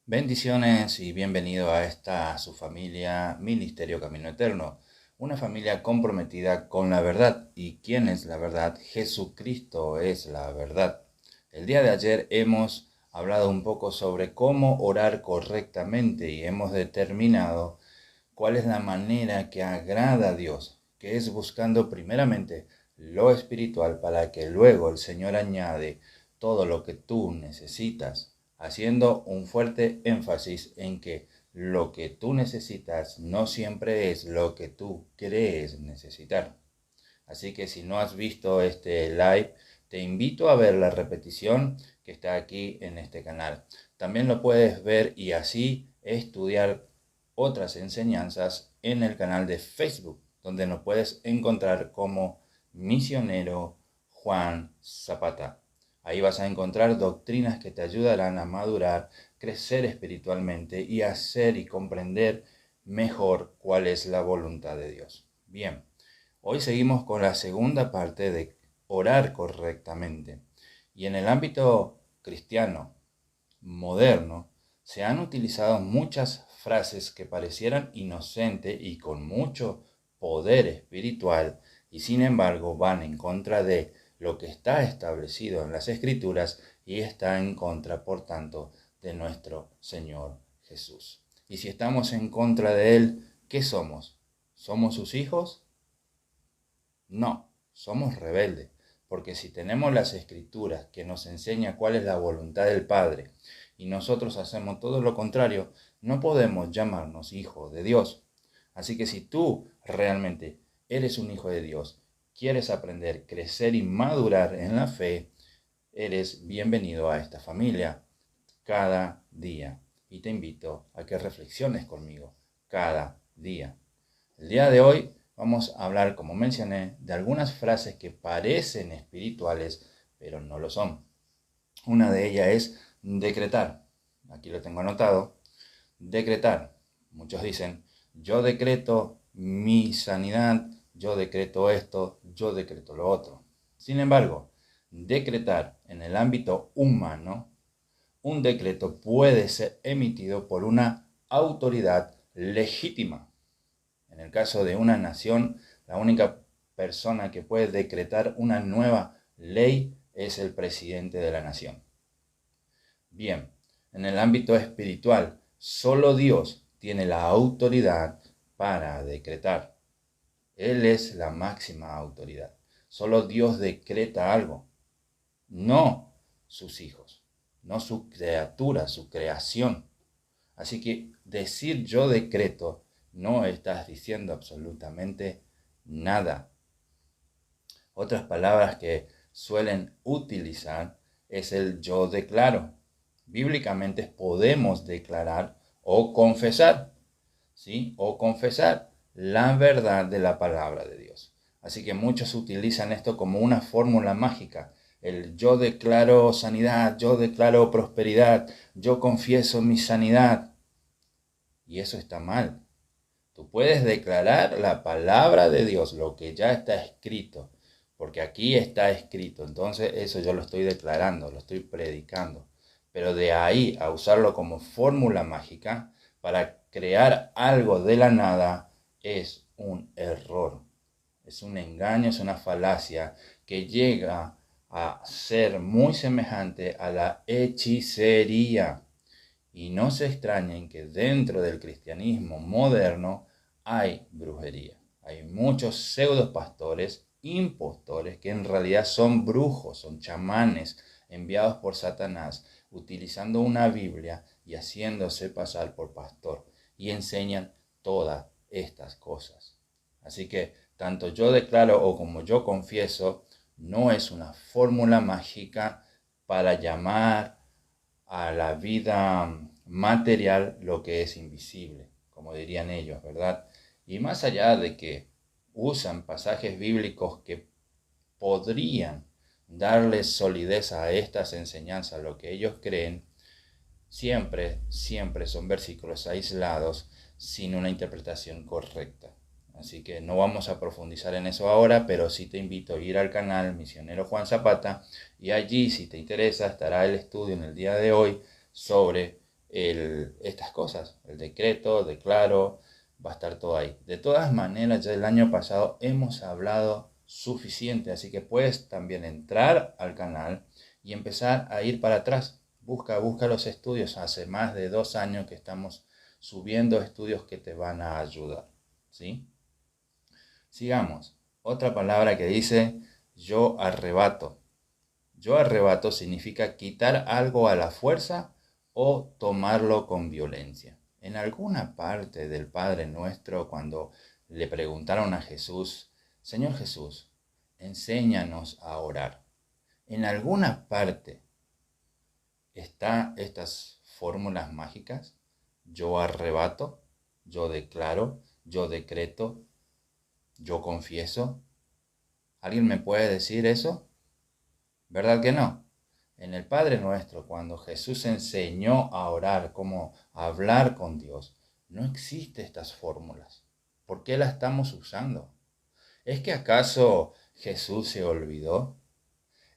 Bendiciones y bienvenido a esta su familia Ministerio Camino Eterno, una familia comprometida con la verdad. ¿Y quién es la verdad? Jesucristo es la verdad. El día de ayer hemos hablado un poco sobre cómo orar correctamente y hemos determinado cuál es la manera que agrada a Dios, que es buscando primeramente lo espiritual para que luego el Señor añade todo lo que tú necesitas, haciendo un fuerte énfasis en que lo que tú necesitas no siempre es lo que tú crees necesitar. Así que si no has visto este live, te invito a ver la repetición que está aquí en este canal. También lo puedes ver y así estudiar otras enseñanzas en el canal de Facebook, donde nos puedes encontrar como Misionero Juan Zapata. Ahí vas a encontrar doctrinas que te ayudarán a madurar, crecer espiritualmente y hacer y comprender mejor cuál es la voluntad de Dios. Bien, hoy seguimos con la segunda parte de orar correctamente. Y en el ámbito cristiano moderno se han utilizado muchas frases que parecieran inocentes y con mucho poder espiritual y sin embargo van en contra de lo que está establecido en las Escrituras y está en contra, por tanto, de nuestro Señor Jesús. Y si estamos en contra de Él, ¿qué somos? ¿Somos sus hijos? No, somos rebeldes, porque si tenemos las Escrituras que nos enseña cuál es la voluntad del Padre y nosotros hacemos todo lo contrario, no podemos llamarnos hijos de Dios. Así que si tú realmente eres un hijo de Dios, quieres aprender, crecer y madurar en la fe, eres bienvenido a esta familia cada día. Y te invito a que reflexiones conmigo cada día. El día de hoy vamos a hablar, como mencioné, de algunas frases que parecen espirituales, pero no lo son. Una de ellas es decretar. Aquí lo tengo anotado. Decretar. Muchos dicen, yo decreto mi sanidad, yo decreto esto, yo decreto lo otro. Sin embargo, decretar en el ámbito humano, un decreto puede ser emitido por una autoridad legítima. En el caso de una nación, la única persona que puede decretar una nueva ley es el presidente de la nación. Bien, en el ámbito espiritual, solo Dios tiene la autoridad para decretar. Él es la máxima autoridad. Solo Dios decreta algo, no sus hijos, no su criatura, su creación. Así que decir yo decreto no estás diciendo absolutamente nada. Otras palabras que suelen utilizar es el yo declaro. Bíblicamente podemos declarar o confesar, ¿sí? O confesar la verdad de la palabra de Dios. Así que muchos utilizan esto como una fórmula mágica. El yo declaro sanidad, yo declaro prosperidad, yo confieso mi sanidad. Y eso está mal. Tú puedes declarar la palabra de Dios, lo que ya está escrito, porque aquí está escrito. Entonces eso yo lo estoy declarando, lo estoy predicando. Pero de ahí a usarlo como fórmula mágica para crear algo de la nada es un error. Es un engaño, es una falacia que llega a ser muy semejante a la hechicería. Y no se extrañen que dentro del cristianismo moderno hay brujería. Hay muchos pseudo pastores, impostores, que en realidad son brujos, son chamanes enviados por Satanás, utilizando una Biblia y haciéndose pasar por pastor. Y enseñan todas estas cosas. Así que tanto yo declaro o como yo confieso, no es una fórmula mágica para llamar a la vida material lo que es invisible, como dirían ellos, ¿verdad? Y más allá de que usan pasajes bíblicos que podrían darle solidez a estas enseñanzas, lo que ellos creen, siempre son versículos aislados sin una interpretación correcta. Así que no vamos a profundizar en eso ahora, pero sí te invito a ir al canal Misionero Juan Zapata y allí, si te interesa, estará el estudio en el día de hoy sobre estas cosas, el decreto, declaro, va a estar todo ahí. De todas maneras, ya el año pasado hemos hablado suficiente, así que puedes también entrar al canal y empezar a ir para atrás. Busca los estudios. Hace más de 2 años que estamos subiendo estudios que te van a ayudar, ¿sí? Sigamos. Otra palabra que dice yo arrebato. Yo arrebato significa quitar algo a la fuerza o tomarlo con violencia. En alguna parte del Padre Nuestro, cuando le preguntaron a Jesús, Señor Jesús, enséñanos a orar. En alguna parte están estas fórmulas mágicas. Yo arrebato, yo declaro, yo decreto, yo confieso. ¿Alguien me puede decir eso? ¿Verdad que no? En el Padre Nuestro, cuando Jesús enseñó a orar, cómo hablar con Dios, no existen estas fórmulas. ¿Por qué las estamos usando? ¿Es que acaso Jesús se olvidó?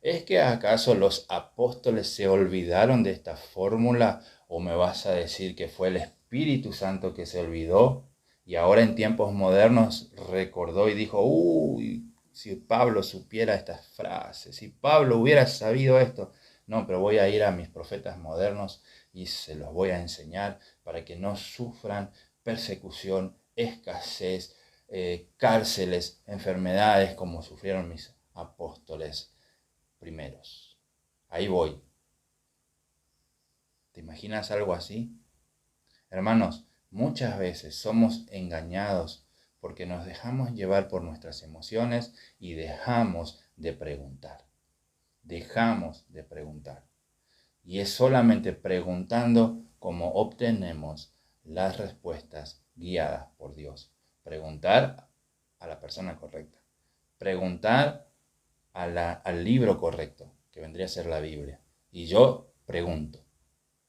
¿Es que acaso los apóstoles se olvidaron de esta fórmula? ¿O me vas a decir que fue el Espíritu Santo que se olvidó y ahora en tiempos modernos recordó y dijo, uy, si Pablo supiera estas frases, si Pablo hubiera sabido esto? No, pero voy a ir a mis profetas modernos y se los voy a enseñar para que no sufran persecución, escasez, cárceles, enfermedades como sufrieron mis apóstoles primeros. Ahí voy. ¿Te imaginas algo así? Hermanos, muchas veces somos engañados porque nos dejamos llevar por nuestras emociones y dejamos de preguntar. Dejamos de preguntar. Y es solamente preguntando como obtenemos las respuestas guiadas por Dios. Preguntar a la persona correcta. Preguntar al libro correcto, que vendría a ser la Biblia. Y yo pregunto,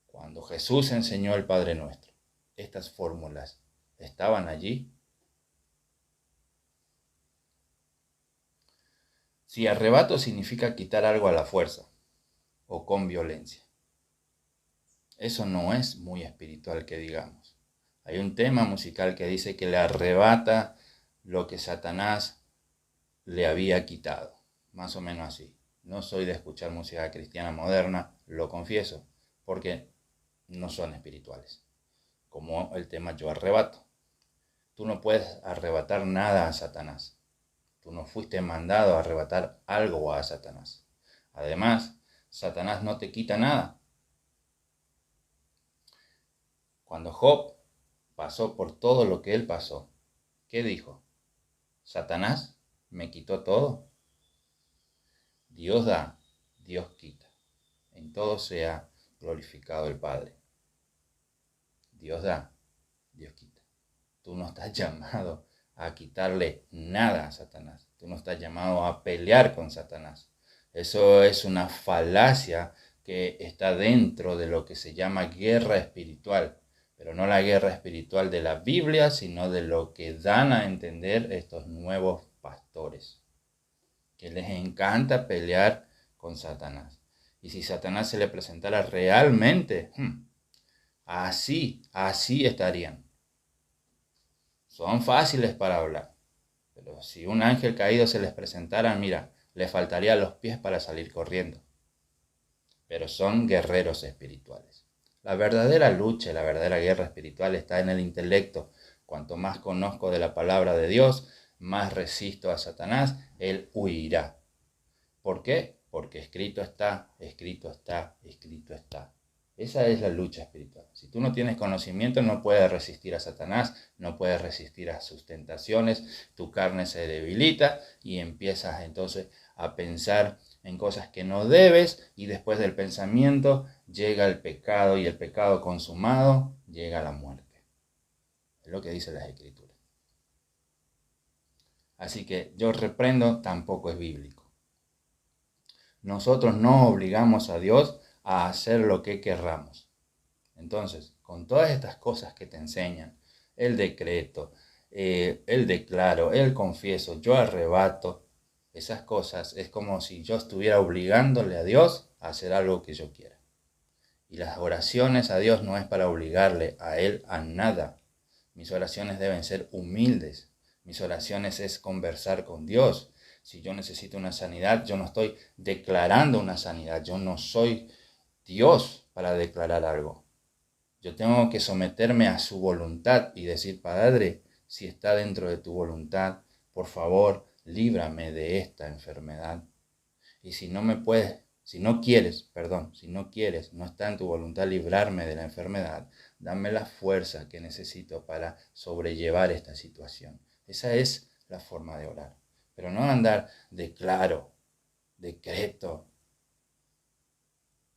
cuando Jesús enseñó el Padre Nuestro, ¿estas fórmulas estaban allí? Si arrebato significa quitar algo a la fuerza o con violencia, eso no es muy espiritual que digamos. Hay un tema musical que dice que le arrebata lo que Satanás le había quitado. Más o menos así. No soy de escuchar música cristiana moderna, lo confieso, porque no son espirituales. Como el tema yo arrebato. Tú no puedes arrebatar nada a Satanás. Tú no fuiste mandado a arrebatar algo a Satanás. Además, Satanás no te quita nada. Cuando Job pasó por todo lo que él pasó, ¿qué dijo? ¿Satanás me quitó todo? Dios da, Dios quita. En todo sea glorificado el Padre. Dios da, Dios quita. Tú no estás llamado a quitarle nada a Satanás. Tú no estás llamado a pelear con Satanás. Eso es una falacia que está dentro de lo que se llama guerra espiritual. Pero no la guerra espiritual de la Biblia, sino de lo que dan a entender estos nuevos pastores. Que les encanta pelear con Satanás. Y si Satanás se le presentara realmente, así estarían. Son fáciles para hablar, pero si un ángel caído se les presentara, mira, les faltaría los pies para salir corriendo. Pero son guerreros espirituales. La verdadera lucha, la verdadera guerra espiritual está en el intelecto. Cuanto más conozco de la palabra de Dios, más resisto a Satanás, él huirá. ¿Por qué? Porque escrito está, escrito está, escrito está. Esa es la lucha espiritual. Si tú no tienes conocimiento, no puedes resistir a Satanás, no puedes resistir a sus tentaciones, tu carne se debilita y empiezas entonces a pensar en cosas que no debes y después del pensamiento llega el pecado y el pecado consumado llega la muerte. Es lo que dice las Escrituras. Así que yo reprendo tampoco es bíblico. Nosotros no obligamos a Dios a hacer lo que querramos. Entonces, con todas estas cosas que te enseñan, el decreto, el declaro, el confieso, yo arrebato, esas cosas es como si yo estuviera obligándole a Dios a hacer algo que yo quiera. Y las oraciones a Dios no es para obligarle a Él a nada. Mis oraciones deben ser humildes. Mis oraciones es conversar con Dios. Si yo necesito una sanidad, yo no estoy declarando una sanidad. Yo no soy Dios para declarar algo. Yo tengo que someterme a su voluntad y decir, Padre, si está dentro de tu voluntad, por favor, líbrame de esta enfermedad. Y si no quieres, no está en tu voluntad librarme de la enfermedad, dame la fuerza que necesito para sobrellevar esta situación. Esa es la forma de orar. Pero no andar declaro, decreto.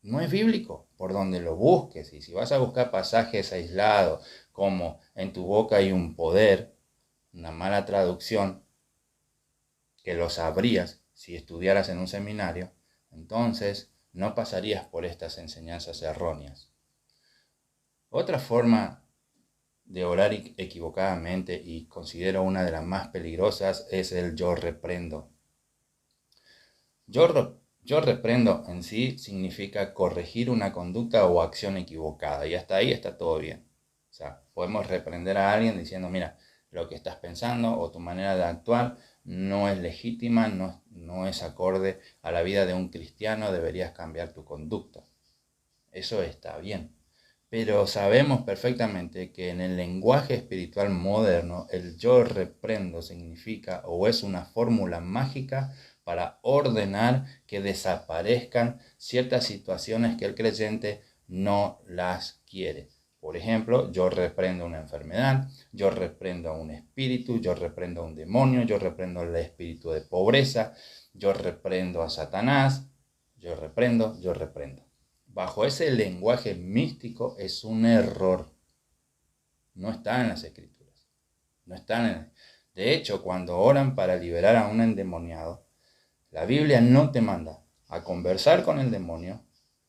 No es bíblico por donde lo busques. Y si vas a buscar pasajes aislados, como en tu boca hay un poder, una mala traducción, que lo sabrías si estudiaras en un seminario, entonces no pasarías por estas enseñanzas erróneas. Otra forma de orar equivocadamente, y considero una de las más peligrosas, es el yo reprendo. Yo reprendo en sí significa corregir una conducta o acción equivocada, y hasta ahí está todo bien. O sea, podemos reprender a alguien diciendo, mira, lo que estás pensando o tu manera de actuar no es legítima, no es acorde a la vida de un cristiano, deberías cambiar tu conducta. Eso está bien. Pero sabemos perfectamente que en el lenguaje espiritual moderno, el yo reprendo significa o es una fórmula mágica para ordenar que desaparezcan ciertas situaciones que el creyente no las quiere. Por ejemplo, yo reprendo una enfermedad, yo reprendo a un espíritu, yo reprendo a un demonio, yo reprendo el espíritu de pobreza, yo reprendo a Satanás, yo reprendo. Bajo ese lenguaje místico es un error. No está en las escrituras. De hecho, cuando oran para liberar a un endemoniado, la Biblia no te manda a conversar con el demonio,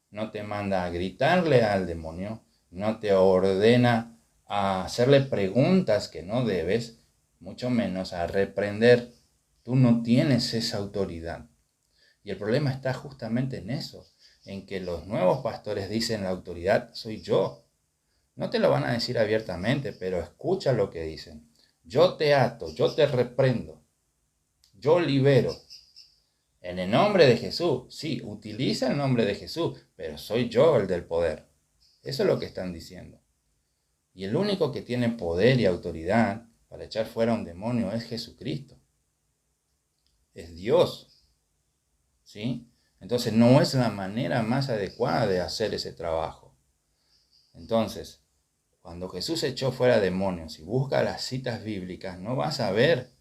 no te manda a gritarle al demonio, no te ordena a hacerle preguntas que no debes, mucho menos a reprender. Tú no tienes esa autoridad. Y el problema está justamente en eso, en que los nuevos pastores dicen la autoridad soy yo. No te lo van a decir abiertamente, pero escucha lo que dicen. Yo te ato, yo te reprendo, yo libero. En el nombre de Jesús, sí, utiliza el nombre de Jesús, pero soy yo el del poder. Eso es lo que están diciendo. Y el único que tiene poder y autoridad para echar fuera a un demonio es Jesucristo. Es Dios. ¿Sí? Entonces no es la manera más adecuada de hacer ese trabajo. Entonces, cuando Jesús echó fuera demonios y busca las citas bíblicas, no vas a ver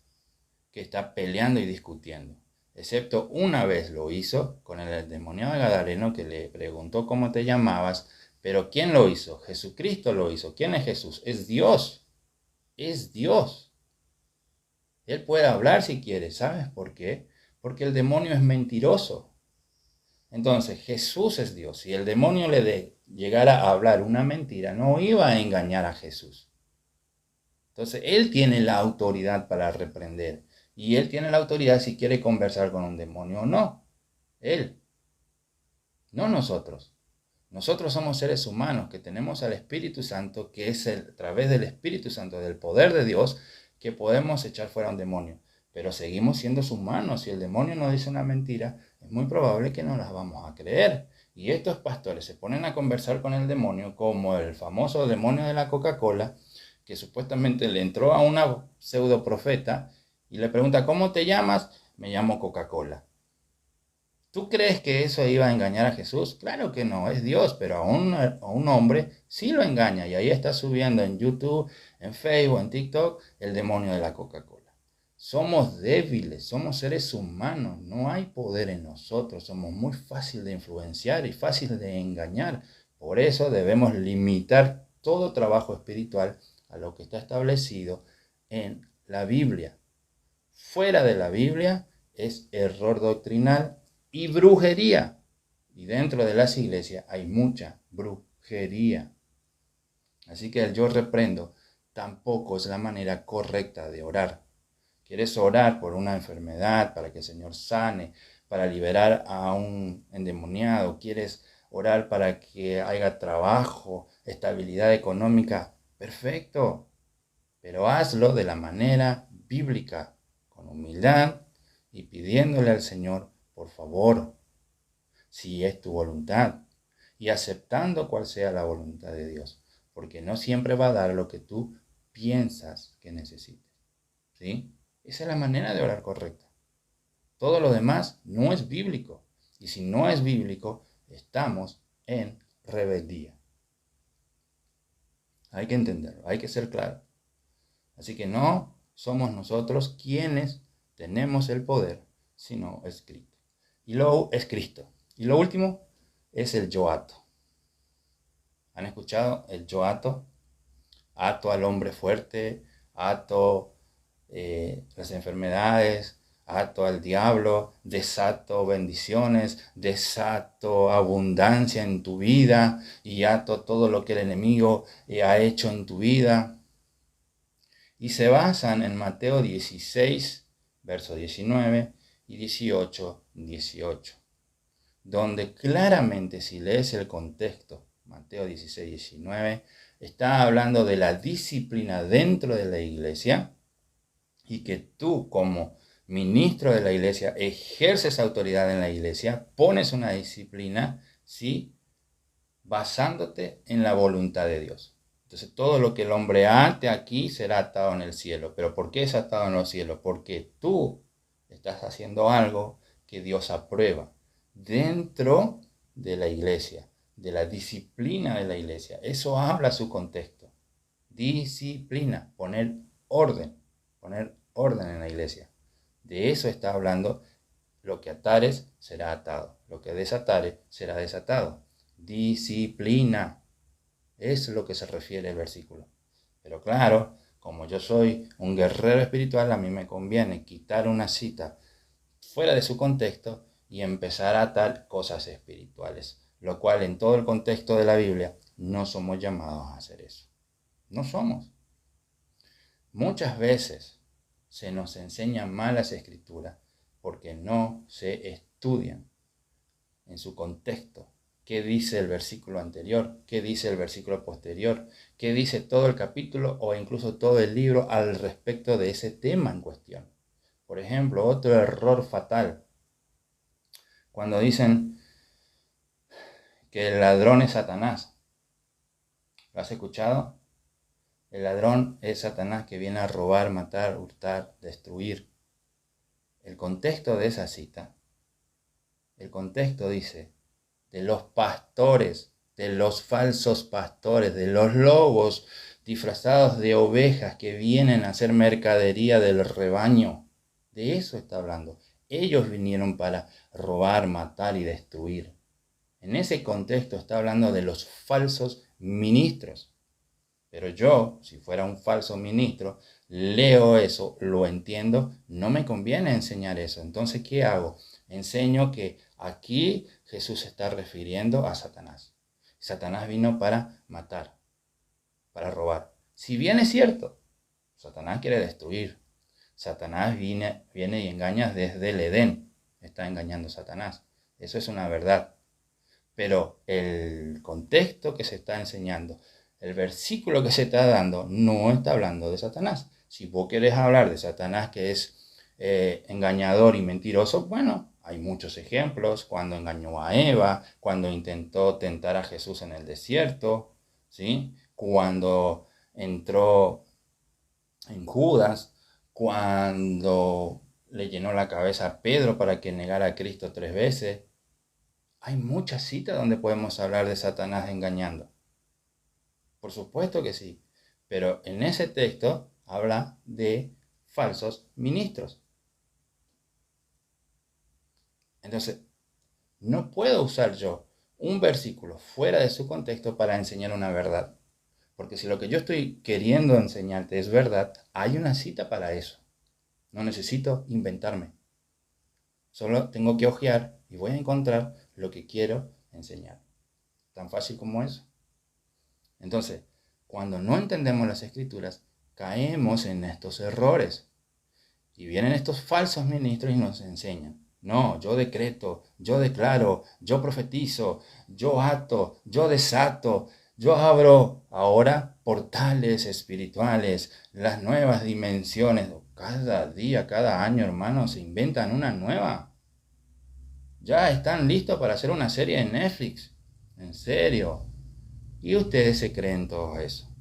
que está peleando y discutiendo. Excepto una vez lo hizo con el endemoniado gadareno, que le preguntó cómo te llamabas, pero ¿quién lo hizo? Jesucristo lo hizo. ¿Quién es Jesús? Es Dios. Es Dios. Él puede hablar si quiere. ¿Sabes por qué? Porque el demonio es mentiroso. Entonces Jesús es Dios. Si el demonio le llegara a hablar una mentira, no iba a engañar a Jesús. Entonces Él tiene la autoridad para reprender. Y Él tiene la autoridad si quiere conversar con un demonio o no. Él. No nosotros. Nosotros somos seres humanos que tenemos al Espíritu Santo, que es a través del Espíritu Santo, del poder de Dios, que podemos echar fuera un demonio. Pero seguimos siendo humanos. Si el demonio nos dice una mentira, es muy probable que no las vamos a creer. Y estos pastores se ponen a conversar con el demonio, como el famoso demonio de la Coca-Cola, que supuestamente le entró a una pseudo profeta y le pregunta, ¿cómo te llamas? Me llamo Coca-Cola. ¿Tú crees que eso iba a engañar a Jesús? Claro que no, es Dios, pero a un hombre sí lo engaña. Y ahí está subiendo en YouTube, en Facebook, en TikTok, el demonio de la Coca-Cola. Somos débiles, somos seres humanos, no hay poder en nosotros, somos muy fáciles de influenciar y fáciles de engañar. Por eso debemos limitar todo trabajo espiritual a lo que está establecido en la Biblia. Fuera de la Biblia es error doctrinal y brujería. Y dentro de las iglesias hay mucha brujería. Así que el yo reprendo tampoco es la manera correcta de orar. ¿Quieres orar por una enfermedad para que el Señor sane, para liberar a un endemoniado? ¿Quieres orar para que haya trabajo, estabilidad económica, perfecto, pero hazlo de la manera bíblica, con humildad y pidiéndole al Señor, por favor, si es tu voluntad, y aceptando cuál sea la voluntad de Dios, porque no siempre va a dar lo que tú piensas que necesites, ¿sí? Esa es la manera de orar correcta. Todo lo demás no es bíblico, y si no es bíblico, estamos en rebeldía. Hay que entenderlo, hay que ser claro. Así que no somos nosotros quienes tenemos el poder, sino es Cristo. Es Cristo. Y lo último es el yo ato. ¿Han escuchado el yo ato? Ato al hombre fuerte, ato las enfermedades, ato al diablo, desato bendiciones, desato abundancia en tu vida y ato todo lo que el enemigo ha hecho en tu vida. Y se basan en Mateo 16, versos 19 y 18, donde claramente, si lees el contexto, Mateo 16, 19, está hablando de la disciplina dentro de la iglesia y que tú como ministro de la iglesia ejerces autoridad en la iglesia, pones una disciplina, ¿sí? Basándote en la voluntad de Dios. Entonces todo lo que el hombre ate aquí será atado en el cielo. ¿Pero por qué es atado en los cielos? Porque tú estás haciendo algo que Dios aprueba dentro de la iglesia, de la disciplina de la iglesia. Eso habla su contexto. Disciplina, poner orden en la iglesia. De eso está hablando. Lo que atares será atado, lo que desatares será desatado. Disciplina es lo que se refiere el versículo. Pero claro, como yo soy un guerrero espiritual, a mí me conviene quitar una cita fuera de su contexto y empezar a atar cosas espirituales, lo cual en todo el contexto de la Biblia no somos llamados a hacer eso. No somos. Muchas veces se nos enseñan mal las escrituras porque no se estudian en su contexto. ¿Qué dice el versículo anterior? ¿Qué dice el versículo posterior? ¿Qué dice todo el capítulo o incluso todo el libro al respecto de ese tema en cuestión? Por ejemplo, otro error fatal, cuando dicen que el ladrón es Satanás. ¿Lo has escuchado? El ladrón es Satanás que viene a robar, matar, hurtar, destruir. El contexto de esa cita, el contexto dice de los pastores, de los falsos pastores, de los lobos disfrazados de ovejas que vienen a hacer mercadería del rebaño. De eso está hablando. Ellos vinieron para robar, matar y destruir. En ese contexto está hablando de los falsos ministros. Pero yo, si fuera un falso ministro, leo eso, lo entiendo, no me conviene enseñar eso. Entonces, ¿qué hago? Enseño que aquí Jesús se está refiriendo a Satanás. Satanás vino para matar, para robar. Si bien es cierto, Satanás quiere destruir. Satanás viene y engaña desde el Edén. Está engañando a Satanás. Eso es una verdad. Pero el contexto que se está enseñando, el versículo que se está dando, no está hablando de Satanás. Si vos querés hablar de Satanás que es engañador y mentiroso, bueno, hay muchos ejemplos. Cuando engañó a Eva, cuando intentó tentar a Jesús en el desierto, ¿sí? Cuando entró en Judas, cuando le llenó la cabeza a Pedro para que negara a Cristo 3 veces. Hay muchas citas donde podemos hablar de Satanás engañando. Por supuesto que sí, pero en ese texto habla de falsos ministros. Entonces, no puedo usar yo un versículo fuera de su contexto para enseñar una verdad. Porque si lo que yo estoy queriendo enseñarte es verdad, hay una cita para eso. No necesito inventarme. Solo tengo que hojear y voy a encontrar lo que quiero enseñar. Tan fácil como eso. Entonces, cuando no entendemos las escrituras, caemos en estos errores. Y vienen estos falsos ministros y nos enseñan. No, yo decreto, yo declaro, yo profetizo, yo ato, yo desato, yo abro ahora portales espirituales, las nuevas dimensiones. Cada día, cada año, hermanos, se inventan una nueva. Ya están listos para hacer una serie en Netflix. En serio. Y ustedes se creen todo eso.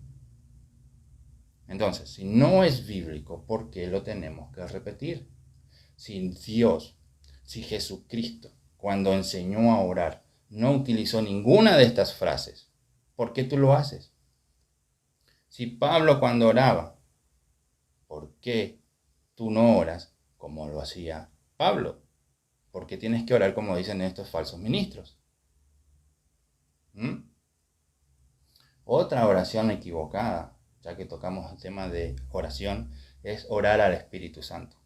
Entonces, si no es bíblico, ¿por qué lo tenemos que repetir? Si Dios, si Jesucristo, cuando enseñó a orar, no utilizó ninguna de estas frases, ¿por qué tú lo haces? Si Pablo cuando oraba, ¿por qué tú no oras como lo hacía Pablo? ¿Por qué tienes que orar como dicen estos falsos ministros? ¿Mm? Otra oración equivocada, ya que tocamos el tema de oración, es orar al Espíritu Santo.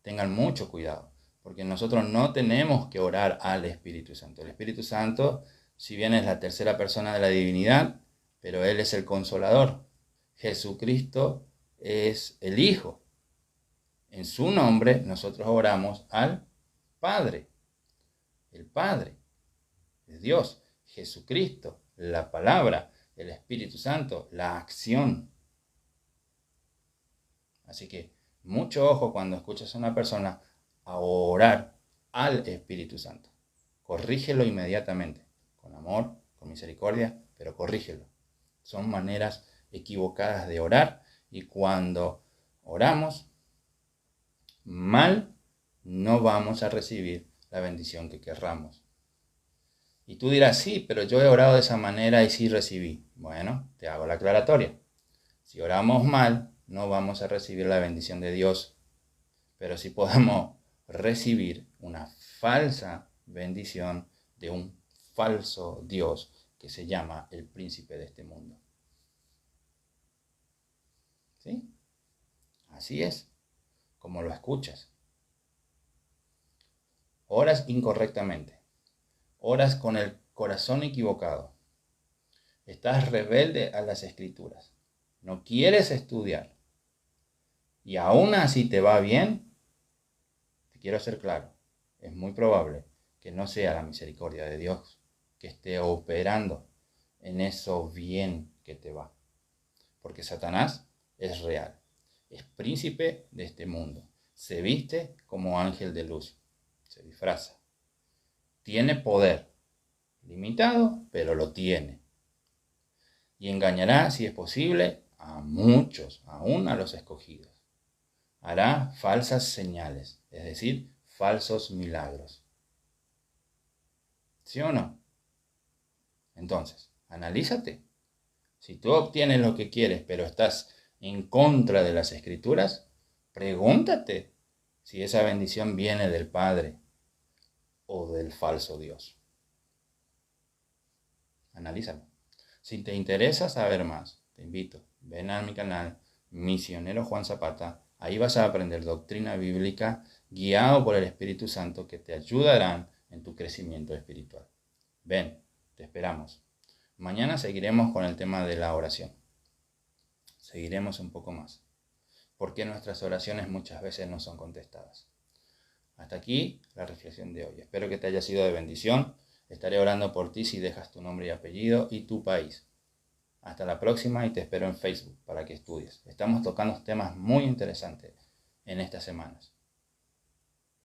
Tengan mucho cuidado, porque nosotros no tenemos que orar al Espíritu Santo. El Espíritu Santo, si bien es la tercera persona de la divinidad, pero Él es el consolador. Jesucristo es el Hijo. En su nombre nosotros oramos al Padre. El Padre es Dios. Jesucristo, la palabra, el Espíritu Santo, la acción. Así que mucho ojo cuando escuchas a una persona a orar al Espíritu Santo. Corrígelo inmediatamente, con amor, con misericordia, pero corrígelo. Son maneras equivocadas de orar y cuando oramos mal, no vamos a recibir la bendición que querramos. Y tú dirás, sí, pero yo he orado de esa manera y sí recibí. Bueno, te hago la aclaratoria. Si oramos mal, no vamos a recibir la bendición de Dios, pero sí podemos recibir una falsa bendición de un falso Dios que se llama el príncipe de este mundo. ¿Sí? Así es, como lo escuchas. Oras incorrectamente, oras con el corazón equivocado, estás rebelde a las escrituras, no quieres estudiar y aún así te va bien. Te quiero ser claro, es muy probable que no sea la misericordia de Dios que esté operando en eso bien que te va. Porque Satanás es real, es príncipe de este mundo, se viste como ángel de luz, se disfraza, tiene poder, limitado, pero lo tiene. Y engañará, si es posible, a muchos, aún a los escogidos. Hará falsas señales, es decir, falsos milagros. ¿Sí o no? Entonces, analízate. Si tú obtienes lo que quieres, pero estás en contra de las escrituras, pregúntate si esa bendición viene del Padre o del falso Dios. Analízalo. Si te interesa saber más, te invito, ven a mi canal Misionero Juan Zapata. Ahí vas a aprender doctrina bíblica guiado por el Espíritu Santo que te ayudarán en tu crecimiento espiritual. Ven, te esperamos. Mañana seguiremos con el tema de la oración. Seguiremos un poco más. Porque nuestras oraciones muchas veces no son contestadas. Hasta aquí la reflexión de hoy. Espero que te haya sido de bendición. Estaré orando por ti si dejas tu nombre y apellido y tu país. Hasta la próxima y te espero en Facebook para que estudies. Estamos tocando temas muy interesantes en estas semanas.